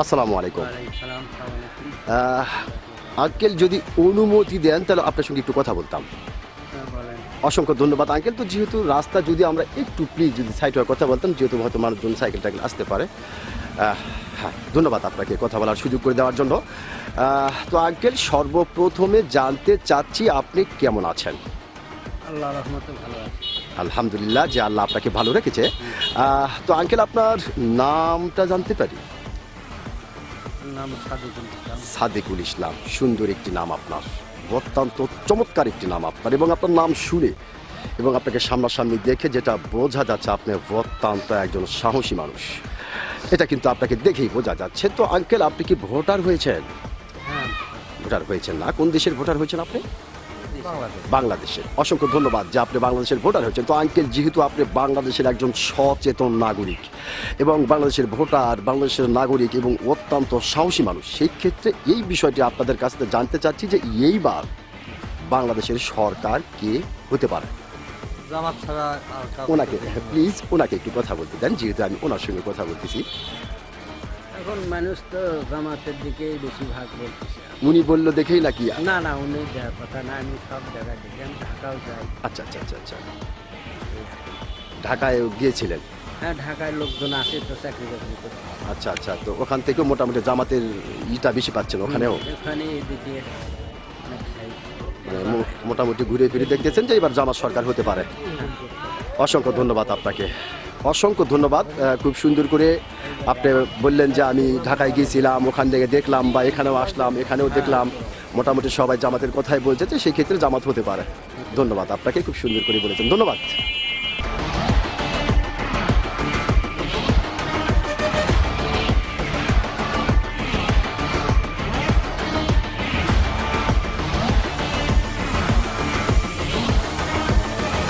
আসসালামু আলাইকুম। আঙ্কেল যদি অনুমতি দেন তাহলে আপনার সঙ্গে একটু কথা বলতাম। অসংখ্য ধন্যবাদ আঙ্কেল। তো যেহেতু রাস্তা যদি আমরা একটু প্লিজ যদি সাইড হয়ে কথা বলতাম, যেহেতু হয়তো মানুষজন সাইকেল টাইকেল আসতে পারে। হ্যাঁ, ধন্যবাদ আপনাকে কথা বলার সুযোগ করে দেওয়ার জন্য। তো আঙ্কেল, সর্বপ্রথমে জানতে চাচ্ছি আপনি কেমন আছেন? আল্লাহ রহমতে ভালো আছে। আলহামদুলিল্লাহ যে আল্লাহ আপনাকে ভালো রেখেছে। তো আঙ্কেল, আপনার নামটা জানতে পারি? নাম সাদিকুল ইসলাম। সাদিকুল ইসলাম, সুন্দর একটি নাম আপনার, অত্যন্ত চমৎকার একটি নাম আপনার। এবং আপনার নাম শুনে এবং আপনাকে সামনাসামনি দেখে যেটা বোঝা যাচ্ছে, আপনি অত্যন্ত একজন সাহসী মানুষ, এটা কিন্তু আপনাকে দেখেই বোঝা যাচ্ছে। তো আঙ্কেল, আপনি কি ভোটার হয়েছেন? হ্যাঁ, ভোটার হয়েছেন না? কোন দেশের ভোটার হয়েছেন আপনি? বাংলাদেশ। বাংলাদেশের। অসংখ্য ধন্যবাদ যে আপনি বাংলাদেশের ভোটার হয়েছেন। তো আঙ্কেল, যেহেতু আপনি বাংলাদেশের একজন সচেতন নাগরিক এবং বাংলাদেশের ভোটার, বাংলাদেশের নাগরিক এবং অত্যন্ত সাহসী মানুষ, সেই ক্ষেত্রে এই বিষয়টি আপনাদের কাছ থেকে জানতে চাচ্ছি যে এইবার বাংলাদেশের সরকার কে হতে পারে? জামাত ছাড়া আর কাউকে ওনাকে দেখি না। প্লিজ ওনাকে একটু কথা বলতে দেন, যেহেতু আমি ওনার সঙ্গে কথা বলতেছি। এখন মানুষ তো জামাতের দিকেই বেশি ভাগ বলতেছে। উনি বললো দেখেই নাকি? না না, উনি দেওয়ার কথা না, আমি সব জায়গায় দেখি, আমি ঢাকাও যাই। আচ্ছা আচ্ছা আচ্ছা আচ্ছা, ঢাকায় গিয়েছিলেন? হ্যাঁ, ঢাকায় লোকজন আসে তো চাকরি বাকরি করতে। আচ্ছা আচ্ছা, তো ওখান থেকে মোটামুটি জামাতের ইটা বেশি পাচ্ছেন ওখানেও? এখানে এদিকে অনেক সাইড। মানে মোটামুটি ঘুরে ফিরে দেখতেছেন যে এবার জামাত সরকার হতে পারে। অসংখ্য ধন্যবাদ আপনাকে, অসংখ্য ধন্যবাদ। খুব সুন্দর করে আপনি বললেন যে আমি ঢাকায় গিয়েছিলাম, ওখান থেকে দেখলাম, বা এখানেও আসলাম, এখানেও দেখলাম, মোটামুটি সবাই জামাতের কথাই বলছে যে সেই ক্ষেত্রে জামাত হতে পারে। ধন্যবাদ আপনাকে, খুব সুন্দর করে বলেছেন, ধন্যবাদ।